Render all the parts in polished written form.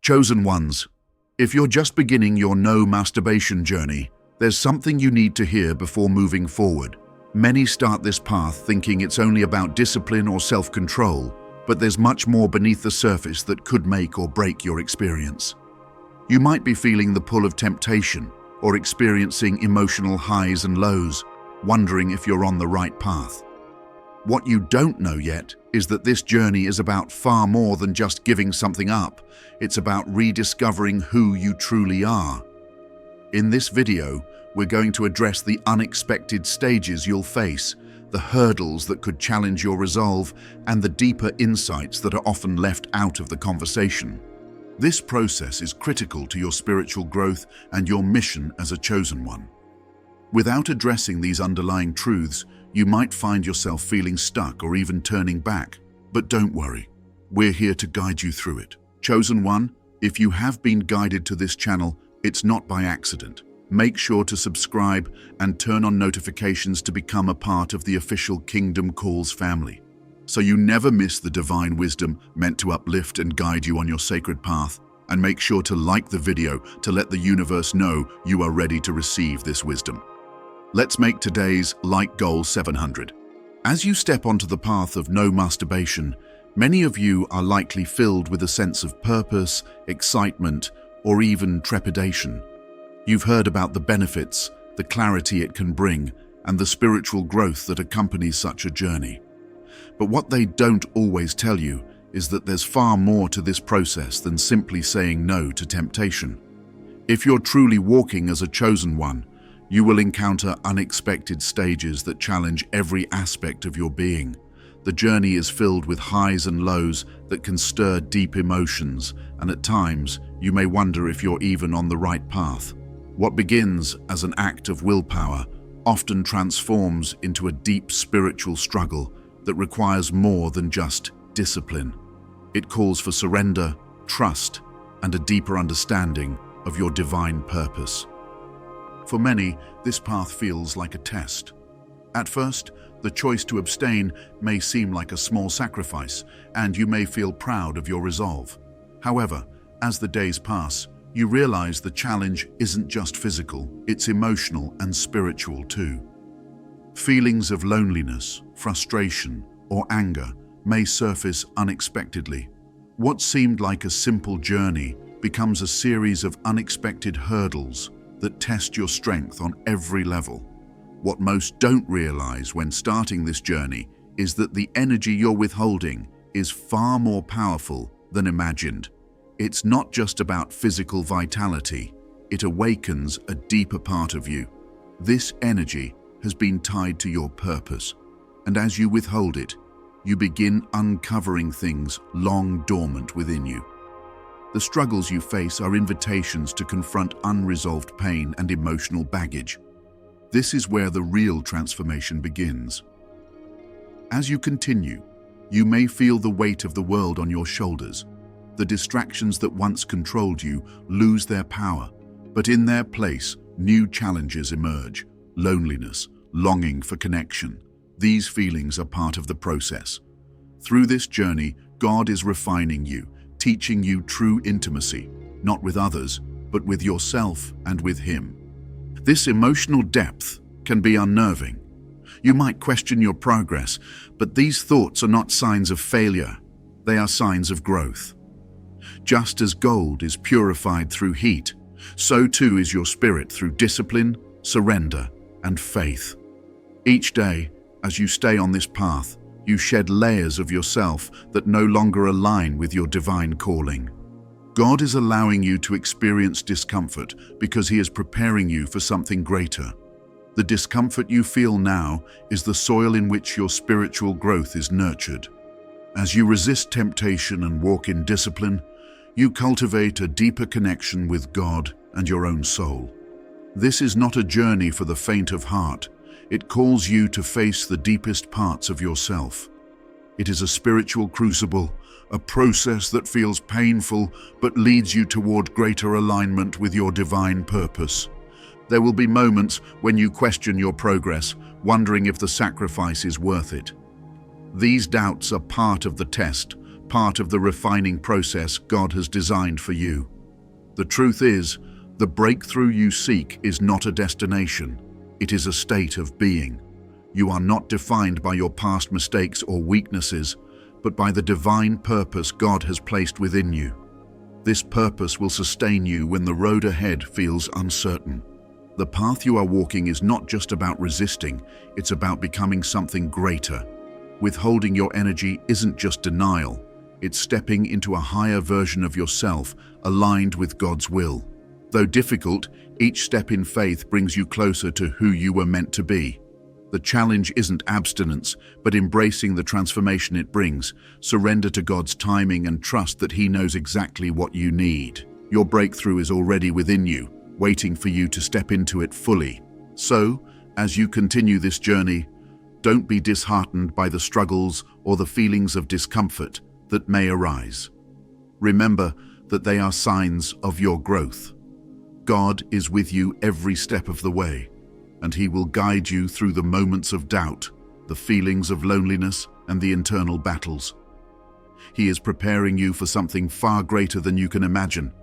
Chosen ones, if you're just beginning your no-masturbation journey, there's something you need to hear before moving forward. Many start this path thinking it's only about discipline or self-control, but there's much more beneath the surface that could make or break your experience. You might be feeling the pull of temptation or experiencing emotional highs and lows, wondering if you're on the right path. What you don't know yet is that this journey is about far more than just giving something up. It's about rediscovering who you truly are. In this video, we're going to address the unexpected stages you'll face, the hurdles that could challenge your resolve, and the deeper insights that are often left out of the conversation. This process is critical to your spiritual growth and your mission as a chosen one. Without addressing these underlying truths, you might find yourself feeling stuck or even turning back. But don't worry, we're here to guide you through it. Chosen one, if you have been guided to this channel, it's not by accident. Make sure to subscribe and turn on notifications to become a part of the official Kingdom Calls family, so you never miss the divine wisdom meant to uplift and guide you on your sacred path. And make sure to like the video to let the universe know you are ready to receive this wisdom. Let's make today's like goal 700. As you step onto the path of no masturbation, many of you are likely filled with a sense of purpose, excitement, or even trepidation. You've heard about the benefits, the clarity it can bring, and the spiritual growth that accompanies such a journey. But what they don't always tell you is that there's far more to this process than simply saying no to temptation. If you're truly walking as a chosen one, you will encounter unexpected stages that challenge every aspect of your being. The journey is filled with highs and lows that can stir deep emotions, and at times, you may wonder if you're even on the right path. What begins as an act of willpower often transforms into a deep spiritual struggle that requires more than just discipline. It calls for surrender, trust, and a deeper understanding of your divine purpose. For many, this path feels like a test. At first, the choice to abstain may seem like a small sacrifice, and you may feel proud of your resolve. However, as the days pass, you realize the challenge isn't just physical, it's emotional and spiritual too. Feelings of loneliness, frustration, or anger may surface unexpectedly. What seemed like a simple journey becomes a series of unexpected hurdles that test your strength on every level. What most don't realize when starting this journey is that the energy you're withholding is far more powerful than imagined. It's not just about physical vitality, it awakens a deeper part of you. This energy has been tied to your purpose, and as you withhold it, you begin uncovering things long dormant within you. The struggles you face are invitations to confront unresolved pain and emotional baggage. This is where the real transformation begins. As you continue, you may feel the weight of the world on your shoulders. The distractions that once controlled you lose their power, but in their place, new challenges emerge. Loneliness, longing for connection. These feelings are part of the process. Through this journey, God is refining you, teaching you true intimacy, not with others, but with yourself and with Him. This emotional depth can be unnerving. You might question your progress, but these thoughts are not signs of failure. They are signs of growth. Just as gold is purified through heat, so too is your spirit through discipline, surrender, and faith. Each day, as you stay on this path, you shed layers of yourself that no longer align with your divine calling. God is allowing you to experience discomfort because He is preparing you for something greater. The discomfort you feel now is the soil in which your spiritual growth is nurtured. As you resist temptation and walk in discipline, you cultivate a deeper connection with God and your own soul. This is not a journey for the faint of heart. It calls you to face the deepest parts of yourself. It is a spiritual crucible, a process that feels painful but leads you toward greater alignment with your divine purpose. There will be moments when you question your progress, wondering if the sacrifice is worth it. These doubts are part of the test, part of the refining process God has designed for you. The truth is, the breakthrough you seek is not a destination, it is a state of being. You are not defined by your past mistakes or weaknesses, but by the divine purpose God has placed within you. This purpose will sustain you when the road ahead feels uncertain. The path you are walking is not just about resisting, it's about becoming something greater. Withholding your energy isn't just denial, it's stepping into a higher version of yourself, aligned with God's will. Though difficult, each step in faith brings you closer to who you were meant to be. The challenge isn't abstinence, but embracing the transformation it brings. Surrender to God's timing and trust that He knows exactly what you need. Your breakthrough is already within you, waiting for you to step into it fully. So, as you continue this journey, don't be disheartened by the struggles or the feelings of discomfort that may arise. Remember that they are signs of your growth. God is with you every step of the way, and He will guide you through the moments of doubt, the feelings of loneliness, and the internal battles. He is preparing you for something far greater than you can imagine,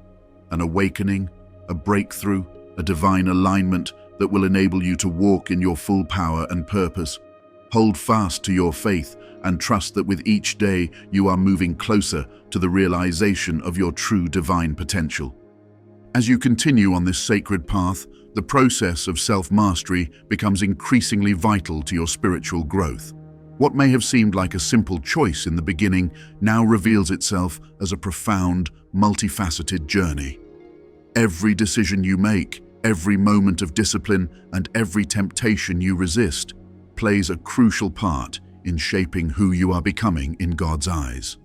an awakening, a breakthrough, a divine alignment that will enable you to walk in your full power and purpose. Hold fast to your faith and trust that with each day you are moving closer to the realization of your true divine potential. As you continue on this sacred path, the process of self-mastery becomes increasingly vital to your spiritual growth. What may have seemed like a simple choice in the beginning now reveals itself as a profound, multifaceted journey. Every decision you make, every moment of discipline, and every temptation you resist plays a crucial part in shaping who you are becoming in God's eyes.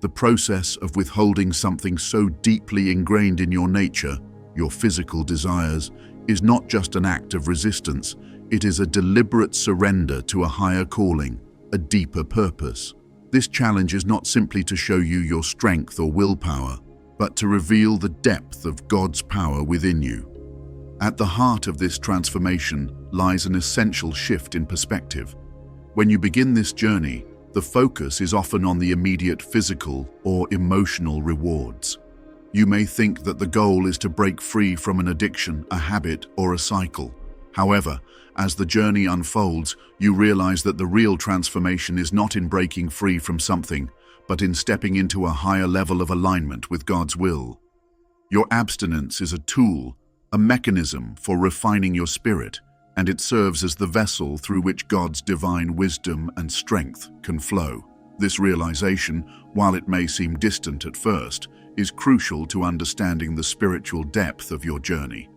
The process of withholding something so deeply ingrained in your nature, your physical desires, is not just an act of resistance, it is a deliberate surrender to a higher calling, a deeper purpose. This challenge is not simply to show you your strength or willpower, but to reveal the depth of God's power within you. At the heart of this transformation lies an essential shift in perspective. When you begin this journey, the focus is often on the immediate physical or emotional rewards. You may think that the goal is to break free from an addiction, a habit, or a cycle. However, as the journey unfolds, you realize that the real transformation is not in breaking free from something, but in stepping into a higher level of alignment with God's will. Your abstinence is a tool, a mechanism for refining your spirit, and it serves as the vessel through which God's divine wisdom and strength can flow. This realization, while it may seem distant at first, is crucial to understanding the spiritual depth of your journey.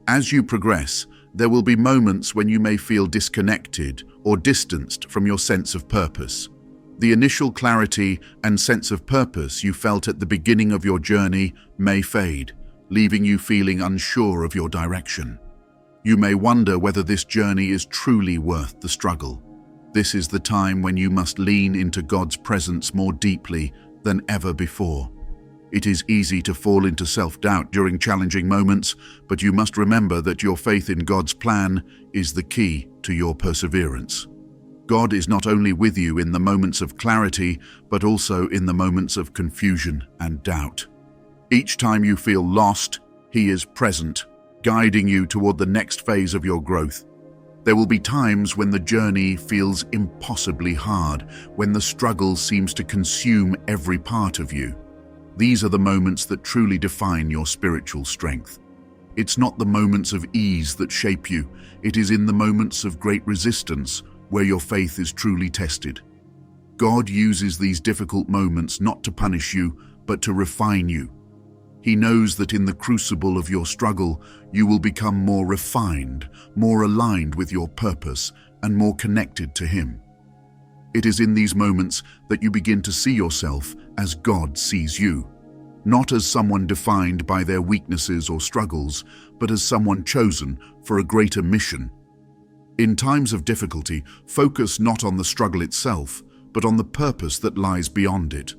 As you progress, there will be moments when you may feel disconnected or distanced from your sense of purpose. The initial clarity and sense of purpose you felt at the beginning of your journey may fade, leaving you feeling unsure of your direction. You may wonder whether this journey is truly worth the struggle. This is the time when you must lean into God's presence more deeply than ever before. It is easy to fall into self-doubt during challenging moments, but you must remember that your faith in God's plan is the key to your perseverance. God is not only with you in the moments of clarity, but also in the moments of confusion and doubt. Each time you feel lost, He is present, guiding you toward the next phase of your growth. There will be times when the journey feels impossibly hard, when the struggle seems to consume every part of you. These are the moments that truly define your spiritual strength. It's not the moments of ease that shape you, it is in the moments of great resistance where your faith is truly tested. God uses these difficult moments not to punish you, but to refine you. He knows that in the crucible of your struggle, you will become more refined, more aligned with your purpose, and more connected to Him. It is in these moments that you begin to see yourself as God sees you, not as someone defined by their weaknesses or struggles, but as someone chosen for a greater mission. In times of difficulty, focus not on the struggle itself, but on the purpose that lies beyond it.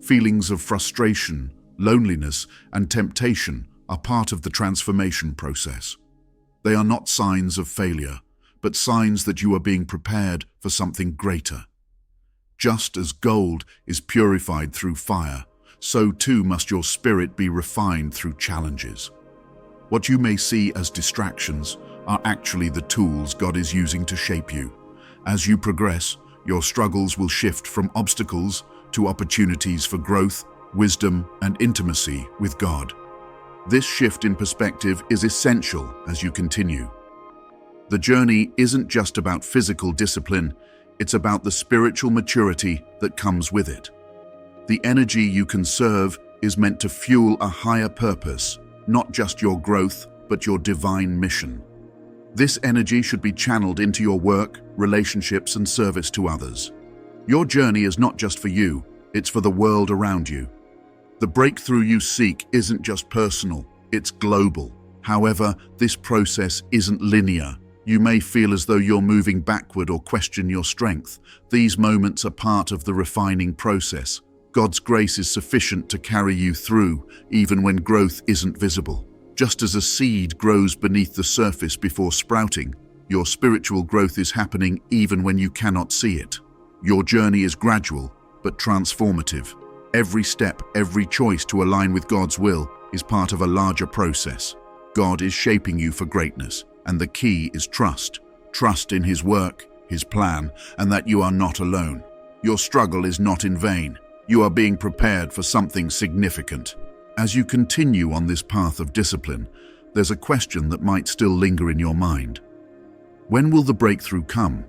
Feelings of frustration, loneliness, and temptation are part of the transformation process. They are not signs of failure, but signs that you are being prepared for something greater. Just as gold is purified through fire, so too must your spirit be refined through challenges. What you may see as distractions are actually the tools God is using to shape you. As you progress, your struggles will shift from obstacles to opportunities for growth, wisdom, and intimacy with God. This shift in perspective is essential as you continue. The journey isn't just about physical discipline, it's about the spiritual maturity that comes with it. The energy you conserve is meant to fuel a higher purpose, not just your growth, but your divine mission. This energy should be channeled into your work, relationships, and service to others. Your journey is not just for you, it's for the world around you. The breakthrough you seek isn't just personal, it's global. However, this process isn't linear. You may feel as though you're moving backward or question your strength. These moments are part of the refining process. God's grace is sufficient to carry you through, even when growth isn't visible. Just as a seed grows beneath the surface before sprouting, your spiritual growth is happening even when you cannot see it. Your journey is gradual, but transformative. Every step, every choice to align with God's will is part of a larger process. God is shaping you for greatness. And the key is trust. Trust in His work, His plan, and that you are not alone. Your struggle is not in vain. You are being prepared for something significant. As you continue on this path of discipline, there's a question that might still linger in your mind. When will the breakthrough come?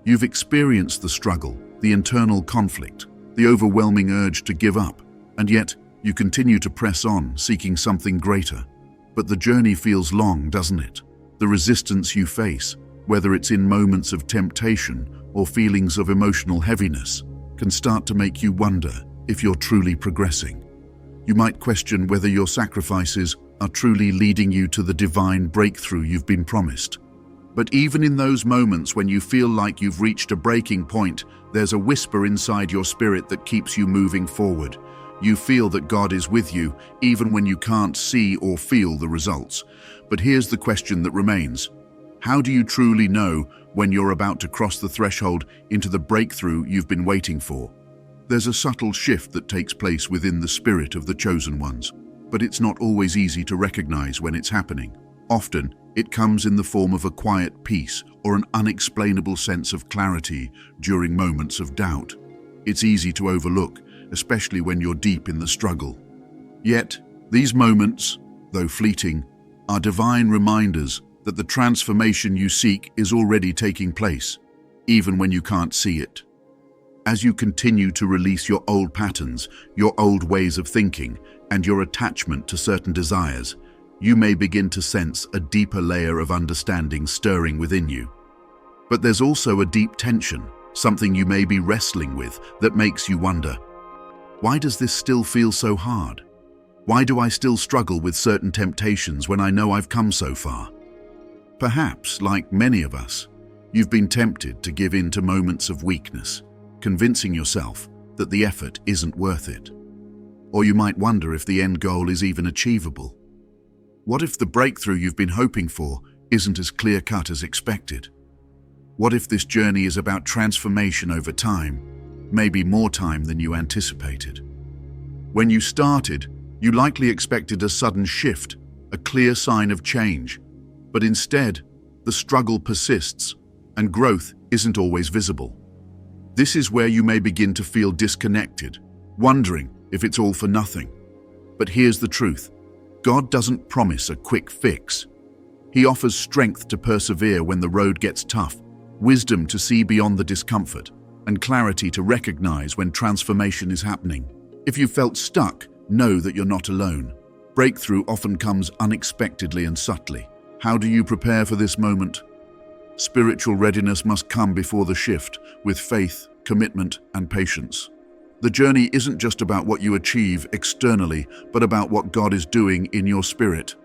You've experienced the struggle, the internal conflict, the overwhelming urge to give up, and yet you continue to press on, seeking something greater. But the journey feels long, doesn't it? The resistance you face, whether it's in moments of temptation or feelings of emotional heaviness, can start to make you wonder if you're truly progressing. You might question whether your sacrifices are truly leading you to the divine breakthrough you've been promised. But even in those moments when you feel like you've reached a breaking point, there's a whisper inside your spirit that keeps you moving forward. You feel that God is with you, even when you can't see or feel the results. But here's the question that remains. How do you truly know when you're about to cross the threshold into the breakthrough you've been waiting for? There's a subtle shift that takes place within the spirit of the chosen ones, but it's not always easy to recognize when it's happening. Often, it comes in the form of a quiet peace or an unexplainable sense of clarity during moments of doubt. It's easy to overlook, especially when you're deep in the struggle. Yet, these moments, though fleeting, are divine reminders that the transformation you seek is already taking place, even when you can't see it. As you continue to release your old patterns, your old ways of thinking, and your attachment to certain desires, you may begin to sense a deeper layer of understanding stirring within you. But there's also a deep tension, something you may be wrestling with that makes you wonder, why does this still feel so hard? Why do I still struggle with certain temptations when I know I've come so far? Perhaps, like many of us, you've been tempted to give in to moments of weakness, convincing yourself that the effort isn't worth it. Or you might wonder if the end goal is even achievable. What if the breakthrough you've been hoping for isn't as clear-cut as expected? What if this journey is about transformation over time, maybe more time than you anticipated? When you started, you likely expected a sudden shift, a clear sign of change. But instead, the struggle persists, and growth isn't always visible. This is where you may begin to feel disconnected, wondering if it's all for nothing. But here's the truth. God doesn't promise a quick fix. He offers strength to persevere when the road gets tough, wisdom to see beyond the discomfort, and clarity to recognize when transformation is happening. If you felt stuck, know that you're not alone. Breakthrough often comes unexpectedly and subtly. How do you prepare for this moment? Spiritual readiness must come before the shift, with faith, commitment, and patience. The journey isn't just about what you achieve externally, but about what God is doing in your spirit.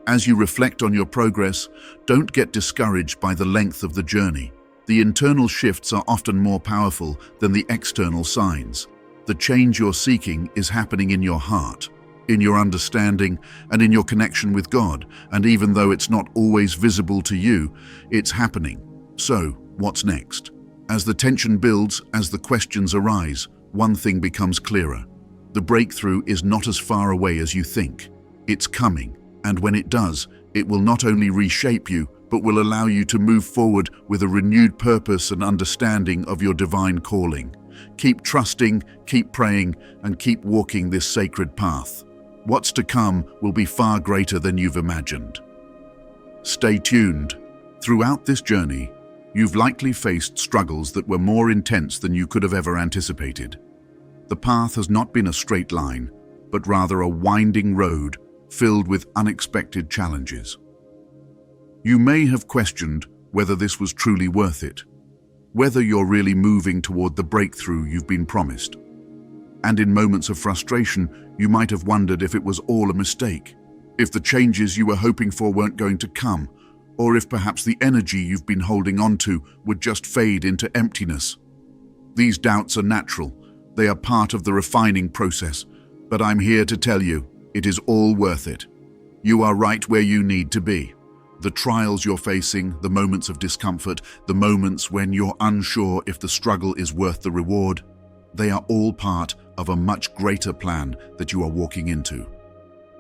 As you reflect on your progress, don't get discouraged by the length of the journey. The internal shifts are often more powerful than the external signs. The change you're seeking is happening in your heart, in your understanding, and in your connection with God. And even though it's not always visible to you, it's happening. So, what's next? As the tension builds, as the questions arise, one thing becomes clearer. The breakthrough is not as far away as you think. It's coming, and when it does, it will not only reshape you, but will allow you to move forward with a renewed purpose and understanding of your divine calling. Keep trusting, keep praying, and keep walking this sacred path. What's to come will be far greater than you've imagined. Stay tuned. Throughout this journey, you've likely faced struggles that were more intense than you could have ever anticipated. The path has not been a straight line, but rather a winding road filled with unexpected challenges. You may have questioned whether this was truly worth it, whether you're really moving toward the breakthrough you've been promised. And in moments of frustration, you might have wondered if it was all a mistake, if the changes you were hoping for weren't going to come, or if perhaps the energy you've been holding on to would just fade into emptiness. These doubts are natural. They are part of the refining process, but I'm here to tell you, it is all worth it. You are right where you need to be. The trials you're facing, the moments of discomfort, the moments when you're unsure if the struggle is worth the reward, they are all part of a much greater plan that you are walking into.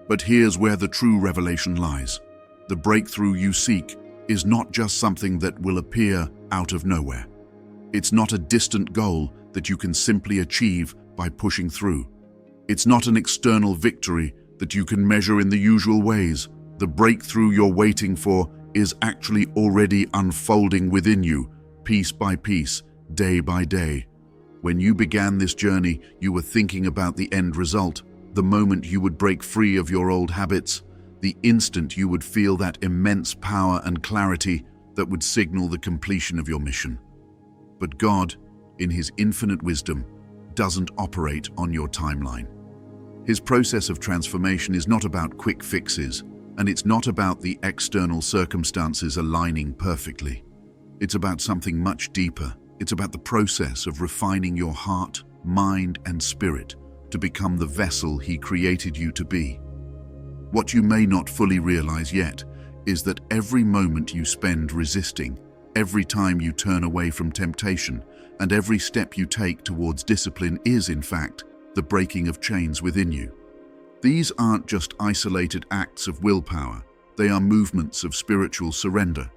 But here's where the true revelation lies. The breakthrough you seek is not just something that will appear out of nowhere. It's not a distant goal that you can simply achieve by pushing through. It's not an external victory that you can measure in the usual ways. The breakthrough you're waiting for is actually already unfolding within you, piece by piece, day by day. When you began this journey, you were thinking about the end result, the moment you would break free of your old habits, the instant you would feel that immense power and clarity that would signal the completion of your mission. But God, in His infinite wisdom, doesn't operate on your timeline. His process of transformation is not about quick fixes, and it's not about the external circumstances aligning perfectly. It's about something much deeper. It's about the process of refining your heart, mind, and spirit to become the vessel He created you to be. What you may not fully realize yet is that every moment you spend resisting, every time you turn away from temptation, and every step you take towards discipline is, in fact, the breaking of chains within you. These aren't just isolated acts of willpower, they are movements of spiritual surrender.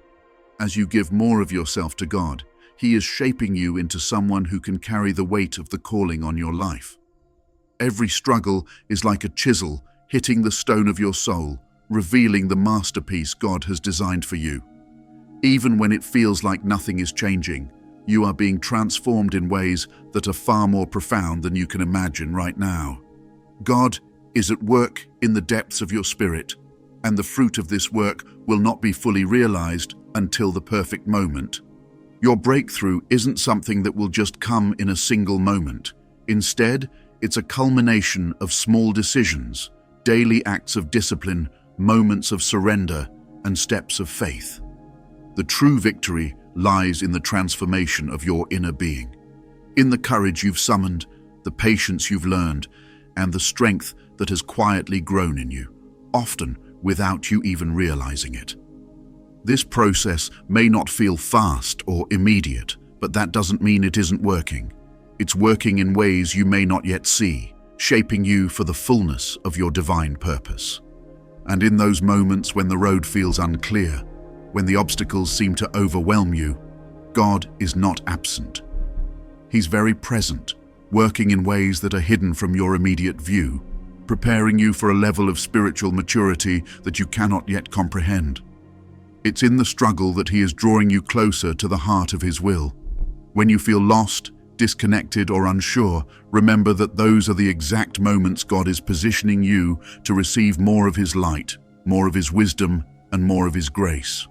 As you give more of yourself to God, He is shaping you into someone who can carry the weight of the calling on your life. Every struggle is like a chisel hitting the stone of your soul, revealing the masterpiece God has designed for you. Even when it feels like nothing is changing, you are being transformed in ways that are far more profound than you can imagine right now. God is at work in the depths of your spirit, and the fruit of this work will not be fully realized until the perfect moment. Your breakthrough isn't something that will just come in a single moment. Instead, it's a culmination of small decisions, daily acts of discipline, moments of surrender, and steps of faith. The true victory lies in the transformation of your inner being, in the courage you've summoned, the patience you've learned, and the strength that has quietly grown in you, often without you even realizing it. This process may not feel fast or immediate, but that doesn't mean it isn't working. It's working in ways you may not yet see, shaping you for the fullness of your divine purpose. And in those moments when the road feels unclear, when the obstacles seem to overwhelm you, God is not absent. He's very present, working in ways that are hidden from your immediate view, preparing you for a level of spiritual maturity that you cannot yet comprehend. It's in the struggle that He is drawing you closer to the heart of His will. When you feel lost, disconnected, or unsure, remember that those are the exact moments God is positioning you to receive more of His light, more of His wisdom, and more of His grace.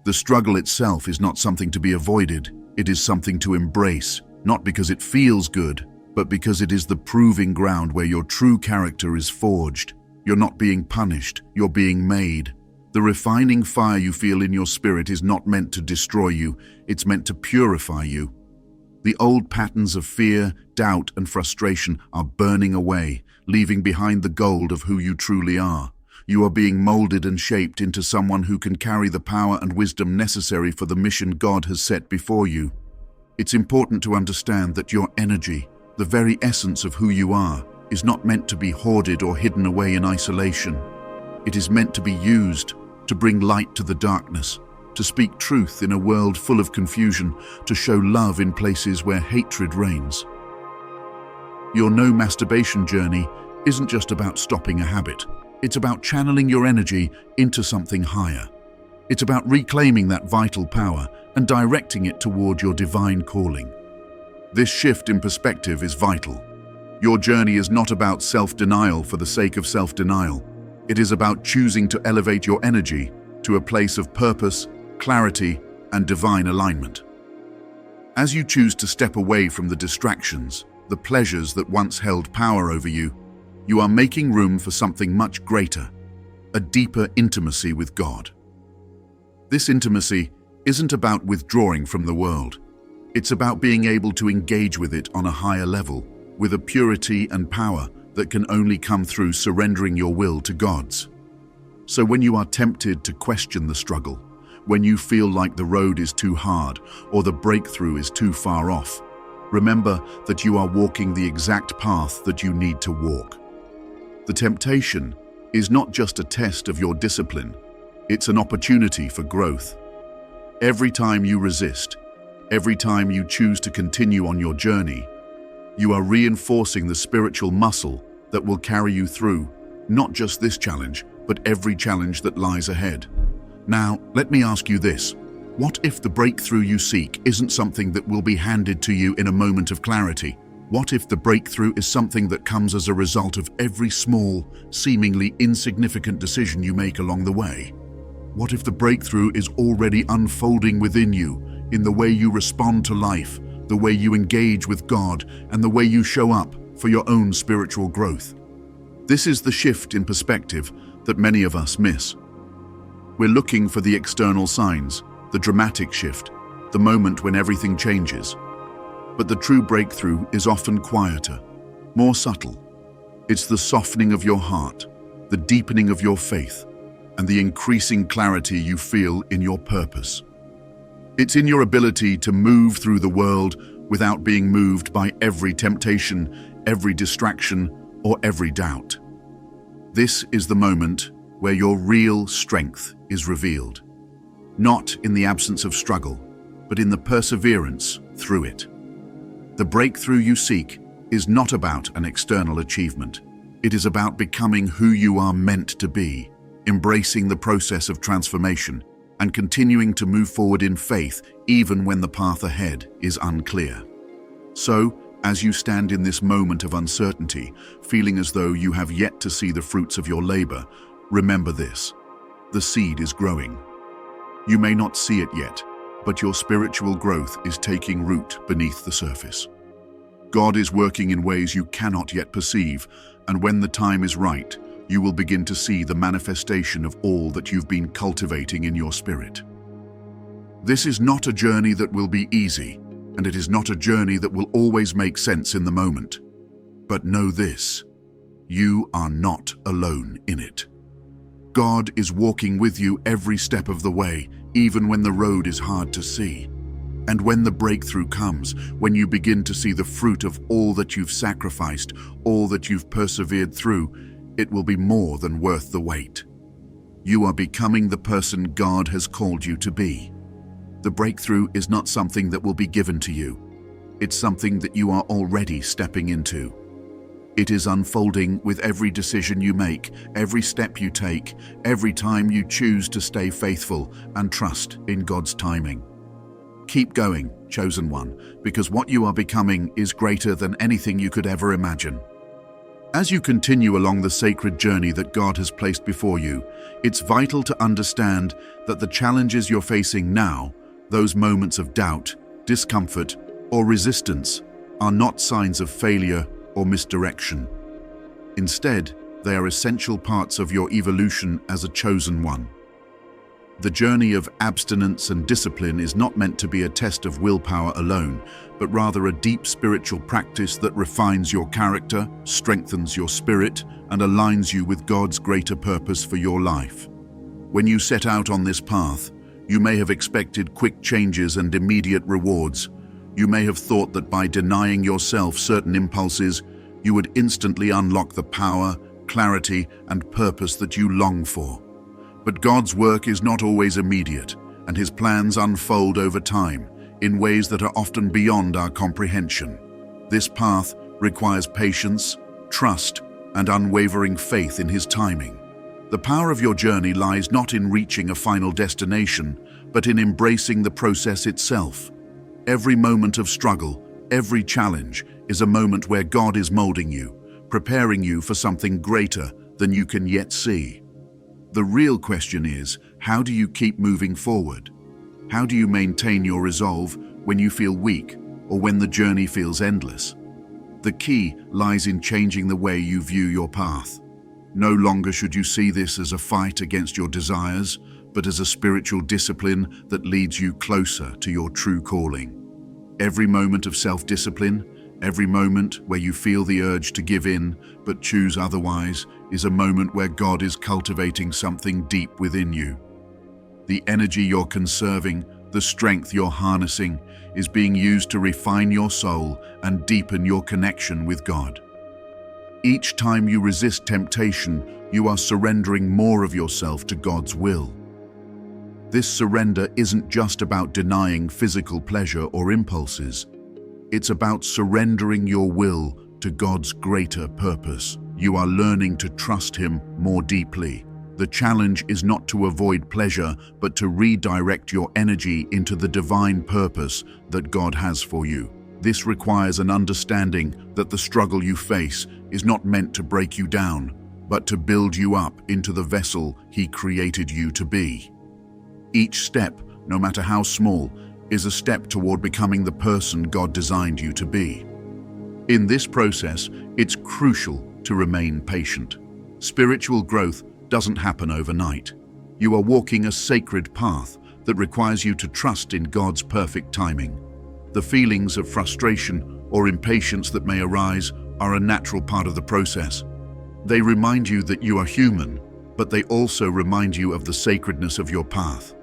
The struggle itself is not something to be avoided. It is something to embrace, not because it feels good, but because it is the proving ground where your true character is forged. You're not being punished, you're being made. The refining fire you feel in your spirit is not meant to destroy you, it's meant to purify you. The old patterns of fear, doubt, and frustration are burning away, leaving behind the gold of who you truly are. You are being molded and shaped into someone who can carry the power and wisdom necessary for the mission God has set before you. It's important to understand that your energy, the very essence of who you are, is not meant to be hoarded or hidden away in isolation. It is meant to be used to bring light to the darkness, to speak truth in a world full of confusion, to show love in places where hatred reigns. Your no masturbation journey isn't just about stopping a habit. It's about channeling your energy into something higher. It's about reclaiming that vital power and directing it toward your divine calling. This shift in perspective is vital. Your journey is not about self-denial for the sake of self-denial. It is about choosing to elevate your energy to a place of purpose, clarity, and divine alignment. As you choose to step away from the distractions, the pleasures that once held power over you, you are making room for something much greater, a deeper intimacy with God. This intimacy isn't about withdrawing from the world. It's about being able to engage with it on a higher level, with a purity and power that can only come through surrendering your will to God's. So when you are tempted to question the struggle, when you feel like the road is too hard or the breakthrough is too far off, remember that you are walking the exact path that you need to walk. The temptation is not just a test of your discipline, it's an opportunity for growth. Every time you resist, every time you choose to continue on your journey, you are reinforcing the spiritual muscle that will carry you through not just this challenge, but every challenge that lies ahead. Now, let me ask you this. What if the breakthrough you seek isn't something that will be handed to you in a moment of clarity? What if the breakthrough is something that comes as a result of every small, seemingly insignificant decision you make along the way? What if the breakthrough is already unfolding within you in the way you respond to life, the way you engage with God, and the way you show up for your own spiritual growth? This is the shift in perspective that many of us miss. We're looking for the external signs, the dramatic shift, the moment when everything changes. But the true breakthrough is often quieter, more subtle. It's the softening of your heart, the deepening of your faith, and the increasing clarity you feel in your purpose. It's in your ability to move through the world without being moved by every temptation, every distraction, or every doubt. This is the moment where your real strength is revealed. Not in the absence of struggle, but in the perseverance through it. The breakthrough you seek is not about an external achievement. It is about becoming who you are meant to be, embracing the process of transformation, and continuing to move forward in faith even when the path ahead is unclear. So, as you stand in this moment of uncertainty, feeling as though you have yet to see the fruits of your labor, remember this: the seed is growing. You may not see it yet, but your spiritual growth is taking root beneath the surface. God is working in ways you cannot yet perceive, and when the time is right, you will begin to see the manifestation of all that you've been cultivating in your spirit. This is not a journey that will be easy, and it is not a journey that will always make sense in the moment. But know this: you are not alone in it. God is walking with you every step of the way, even when the road is hard to see. And when the breakthrough comes, when you begin to see the fruit of all that you've sacrificed, all that you've persevered through, it will be more than worth the wait. You are becoming the person God has called you to be. The breakthrough is not something that will be given to you. It's something that you are already stepping into. It is unfolding with every decision you make, every step you take, every time you choose to stay faithful and trust in God's timing. Keep going, chosen one, because what you are becoming is greater than anything you could ever imagine. As you continue along the sacred journey that God has placed before you, it's vital to understand that the challenges you're facing now, those moments of doubt, discomfort, or resistance, are not signs of failure or misdirection. Instead, they are essential parts of your evolution as a chosen one. The journey of abstinence and discipline is not meant to be a test of willpower alone, but rather a deep spiritual practice that refines your character, strengthens your spirit, and aligns you with God's greater purpose for your life. When you set out on this path, you may have expected quick changes and immediate rewards. You may have thought that by denying yourself certain impulses, you would instantly unlock the power, clarity, and purpose that you long for. But God's work is not always immediate, and His plans unfold over time in ways that are often beyond our comprehension. This path requires patience, trust, and unwavering faith in His timing. The power of your journey lies not in reaching a final destination, but in embracing the process itself. Every moment of struggle, every challenge, is a moment where God is molding you, preparing you for something greater than you can yet see. The real question is, how do you keep moving forward? How do you maintain your resolve when you feel weak or when the journey feels endless? The key lies in changing the way you view your path. No longer should you see this as a fight against your desires, but as a spiritual discipline that leads you closer to your true calling. Every moment of self-discipline, every moment where you feel the urge to give in but choose otherwise, is a moment where God is cultivating something deep within you. The energy you're conserving, the strength you're harnessing, is being used to refine your soul and deepen your connection with God. Each time you resist temptation, you are surrendering more of yourself to God's will. This surrender isn't just about denying physical pleasure or impulses. It's about surrendering your will to God's greater purpose. You are learning to trust Him more deeply. The challenge is not to avoid pleasure, but to redirect your energy into the divine purpose that God has for you. This requires an understanding that the struggle you face is not meant to break you down, but to build you up into the vessel He created you to be. Each step, no matter how small, is a step toward becoming the person God designed you to be. In this process, it's crucial to remain patient. Spiritual growth doesn't happen overnight. You are walking a sacred path that requires you to trust in God's perfect timing. The feelings of frustration or impatience that may arise are a natural part of the process. They remind you that you are human, but they also remind you of the sacredness of your path.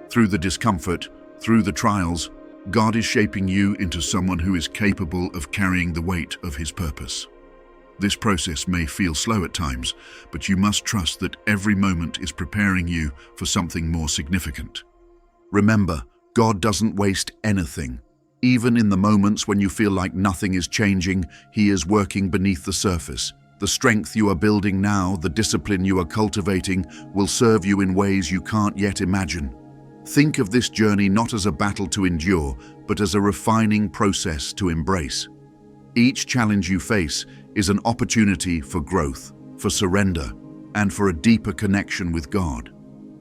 Through the discomfort, through the trials, God is shaping you into someone who is capable of carrying the weight of His purpose. This process may feel slow at times, but you must trust that every moment is preparing you for something more significant. Remember, God doesn't waste anything. Even in the moments when you feel like nothing is changing, He is working beneath the surface. The strength you are building now, the discipline you are cultivating, will serve you in ways you can't yet imagine. Think of this journey not as a battle to endure, but as a refining process to embrace. Each challenge you face is an opportunity for growth, for surrender, and for a deeper connection with God.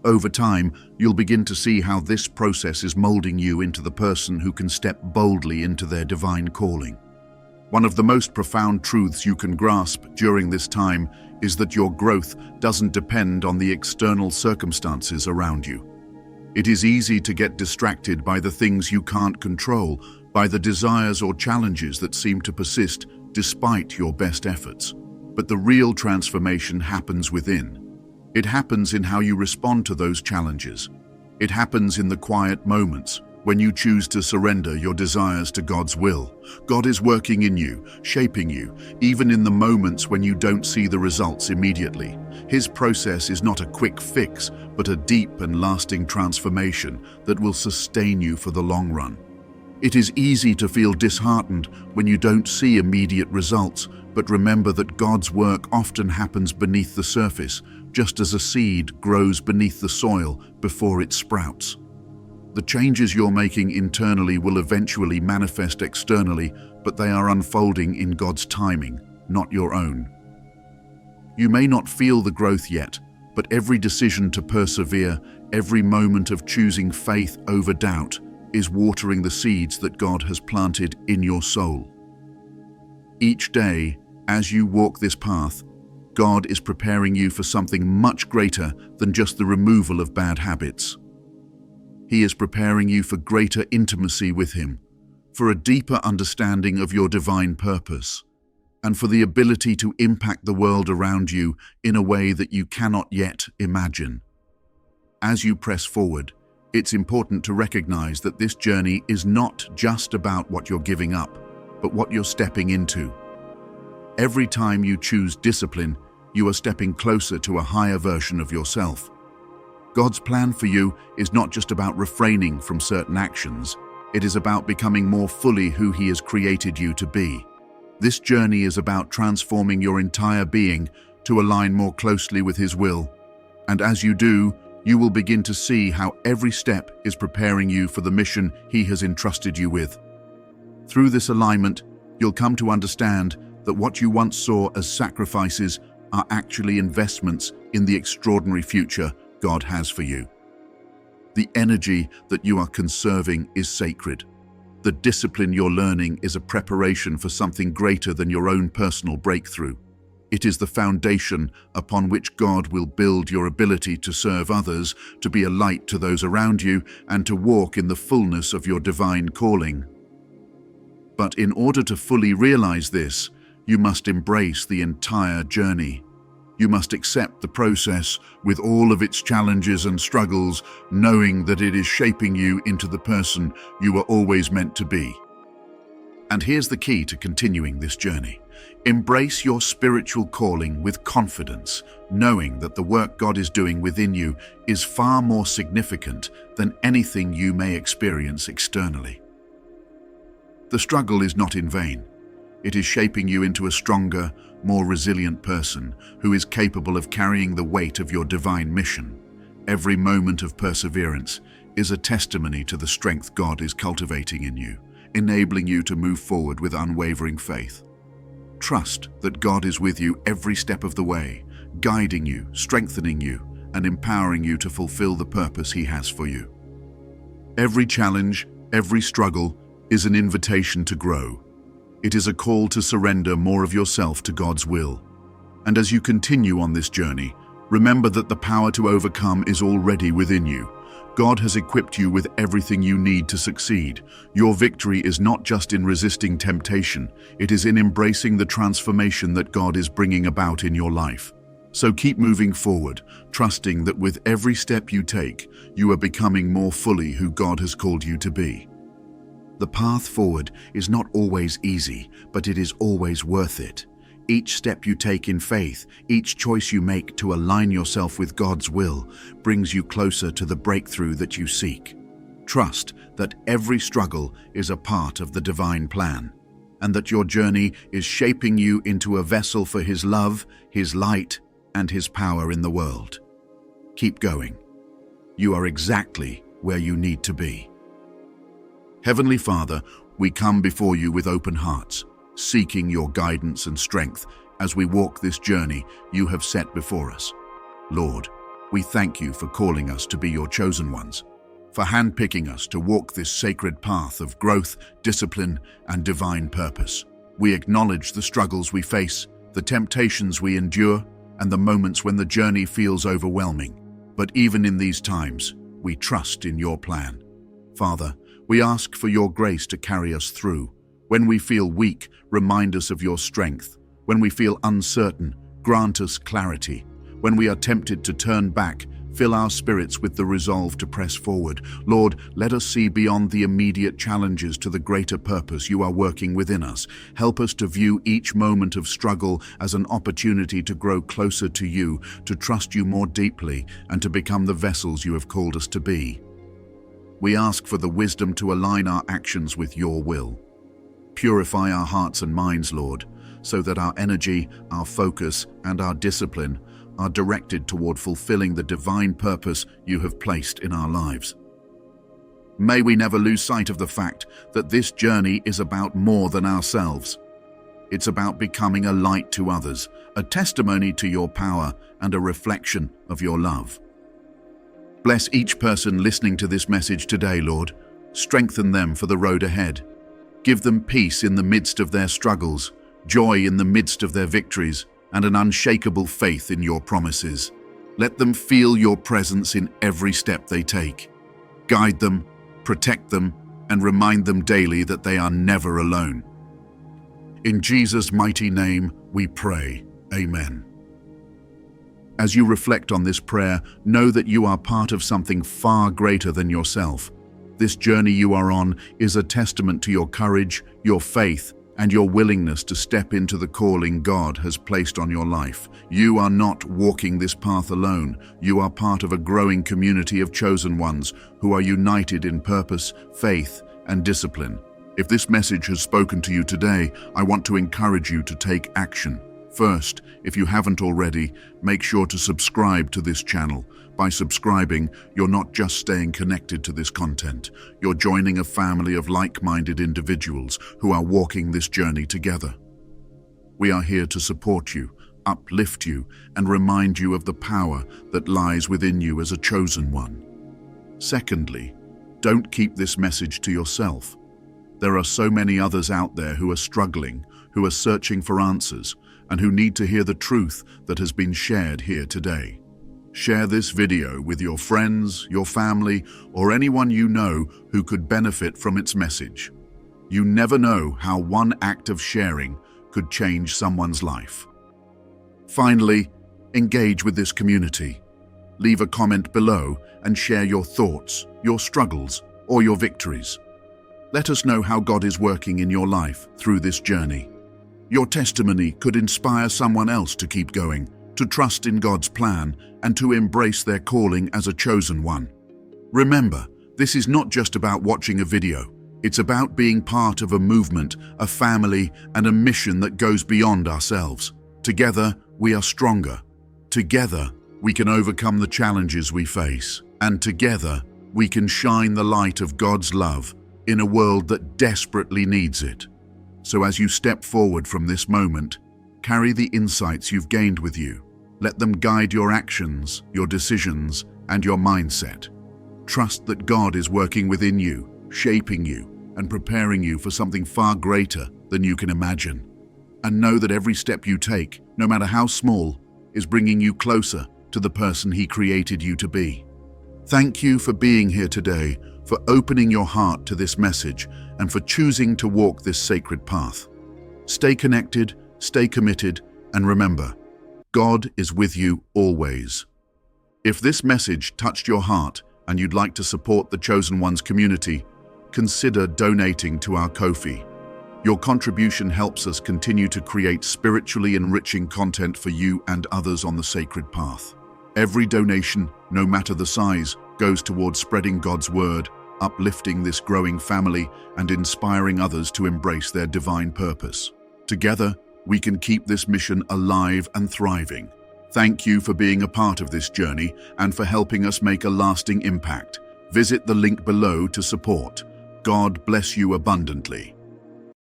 Over time, you'll begin to see how this process is molding you into the person who can step boldly into their divine calling. One of the most profound truths you can grasp during this time is that your growth doesn't depend on the external circumstances around you. It is easy to get distracted by the things you can't control, by the desires or challenges that seem to persist despite your best efforts. But the real transformation happens within. It happens in how you respond to those challenges. It happens in the quiet moments when you choose to surrender your desires to God's will. God is working in you, shaping you, even in the moments when you don't see the results immediately. His process is not a quick fix, but a deep and lasting transformation that will sustain you for the long run. It is easy to feel disheartened when you don't see immediate results, but remember that God's work often happens beneath the surface, just as a seed grows beneath the soil before it sprouts. The changes you're making internally will eventually manifest externally, but they are unfolding in God's timing, not your own. You may not feel the growth yet, but every decision to persevere, every moment of choosing faith over doubt, is watering the seeds that God has planted in your soul. Each day, as you walk this path, God is preparing you for something much greater than just the removal of bad habits. He is preparing you for greater intimacy with Him, for a deeper understanding of your divine purpose, and for the ability to impact the world around you in a way that you cannot yet imagine. As you press forward, It's important to recognize that this journey is not just about what you're giving up, but what you're stepping into. Every time you choose discipline, you are stepping closer to a higher version of yourself. God's plan for you is not just about refraining from certain actions. It is about becoming more fully who He has created you to be. This journey is about transforming your entire being to align more closely with His will. And as you do, you will begin to see how every step is preparing you for the mission He has entrusted you with. Through this alignment, you'll come to understand that what you once saw as sacrifices are actually investments in the extraordinary future God has for you. The energy that you are conserving is sacred. The discipline you're learning is a preparation for something greater than your own personal breakthrough. It is the foundation upon which God will build your ability to serve others, to be a light to those around you, and to walk in the fullness of your divine calling. But in order to fully realize this, you must embrace the entire journey. You must accept the process with all of its challenges and struggles, knowing that it is shaping you into the person you were always meant to be. And here's the key to continuing this journey. Embrace your spiritual calling with confidence, knowing that the work God is doing within you is far more significant than anything you may experience externally. The struggle is not in vain. It is shaping you into a stronger, more resilient person who is capable of carrying the weight of your divine mission. Every moment of perseverance is a testimony to the strength God is cultivating in you, enabling you to move forward with unwavering faith. Trust that God is with you every step of the way, guiding you, strengthening you, and empowering you to fulfill the purpose He has for you. Every challenge, every struggle is an invitation to grow. It is a call to surrender more of yourself to God's will. And as you continue on this journey, remember that the power to overcome is already within you. God has equipped you with everything you need to succeed. Your victory is not just in resisting temptation, it is in embracing the transformation that God is bringing about in your life. So keep moving forward, trusting that with every step you take, you are becoming more fully who God has called you to be. The path forward is not always easy, but it is always worth it. Each step you take in faith, each choice you make to align yourself with God's will, brings you closer to the breakthrough that you seek. Trust that every struggle is a part of the divine plan, and that your journey is shaping you into a vessel for His love, His light, and His power in the world. Keep going. You are exactly where you need to be. Heavenly Father, we come before you with open hearts, seeking your guidance and strength as we walk this journey you have set before us. Lord, we thank you for calling us to be your chosen ones, for handpicking us to walk this sacred path of growth, discipline, and divine purpose. We acknowledge the struggles we face, the temptations we endure, and the moments when the journey feels overwhelming. But even in these times, we trust in your plan. Father, we ask for your grace to carry us through. When we feel weak, remind us of your strength. When we feel uncertain, grant us clarity. When we are tempted to turn back, fill our spirits with the resolve to press forward. Lord, let us see beyond the immediate challenges to the greater purpose you are working within us. Help us to view each moment of struggle as an opportunity to grow closer to you, to trust you more deeply, and to become the vessels you have called us to be. We ask for the wisdom to align our actions with your will. Purify our hearts and minds, Lord, so that our energy, our focus, and our discipline are directed toward fulfilling the divine purpose you have placed in our lives. May we never lose sight of the fact that this journey is about more than ourselves. It's about becoming a light to others, a testimony to your power, and a reflection of your love. Bless each person listening to this message today, Lord. Strengthen them for the road ahead. Give them peace in the midst of their struggles, joy in the midst of their victories, and an unshakable faith in your promises. Let them feel your presence in every step they take. Guide them, protect them, and remind them daily that they are never alone. In Jesus' mighty name we pray. Amen. As you reflect on this prayer, know that you are part of something far greater than yourself. This journey you are on is a testament to your courage, your faith, and your willingness to step into the calling God has placed on your life. You are not walking this path alone. You are part of a growing community of chosen ones who are united in purpose, faith, and discipline. If this message has spoken to you today, I want to encourage you to take action. First, if you haven't already, make sure to subscribe to this channel. By subscribing, you're not just staying connected to this content, you're joining a family of like-minded individuals who are walking this journey together. We are here to support you, uplift you, and remind you of the power that lies within you as a chosen one. Secondly, don't keep this message to yourself. There are so many others out there who are struggling, who are searching for answers, and who need to hear the truth that has been shared here today. Share this video with your friends, your family, or anyone you know who could benefit from its message. You never know how one act of sharing could change someone's life. Finally, engage with this community. Leave a comment below and share your thoughts, your struggles, or your victories. Let us know how God is working in your life through this journey. Your testimony could inspire someone else to keep going, to trust in God's plan, and to embrace their calling as a chosen one. Remember, this is not just about watching a video. It's about being part of a movement, a family, and a mission that goes beyond ourselves. Together, we are stronger. Together, we can overcome the challenges we face. And together, we can shine the light of God's love in a world that desperately needs it. So as you step forward from this moment, carry the insights you've gained with you. Let them guide your actions, your decisions, and your mindset. Trust that God is working within you, shaping you, and preparing you for something far greater than you can imagine. And know that every step you take, no matter how small, is bringing you closer to the person He created you to be. Thank you for being here today, for opening your heart to this message, and for choosing to walk this sacred path. Stay connected, stay committed, and remember, God is with you always. If this message touched your heart and you'd like to support the Chosen Ones community, consider donating to our Ko-fi. Your contribution helps us continue to create spiritually enriching content for you and others on the sacred path. Every donation, no matter the size, goes towards spreading God's word, uplifting this growing family, and inspiring others to embrace their divine purpose. Together, we can keep this mission alive and thriving. Thank you for being a part of this journey and for helping us make a lasting impact. Visit the link below to support. God bless you abundantly.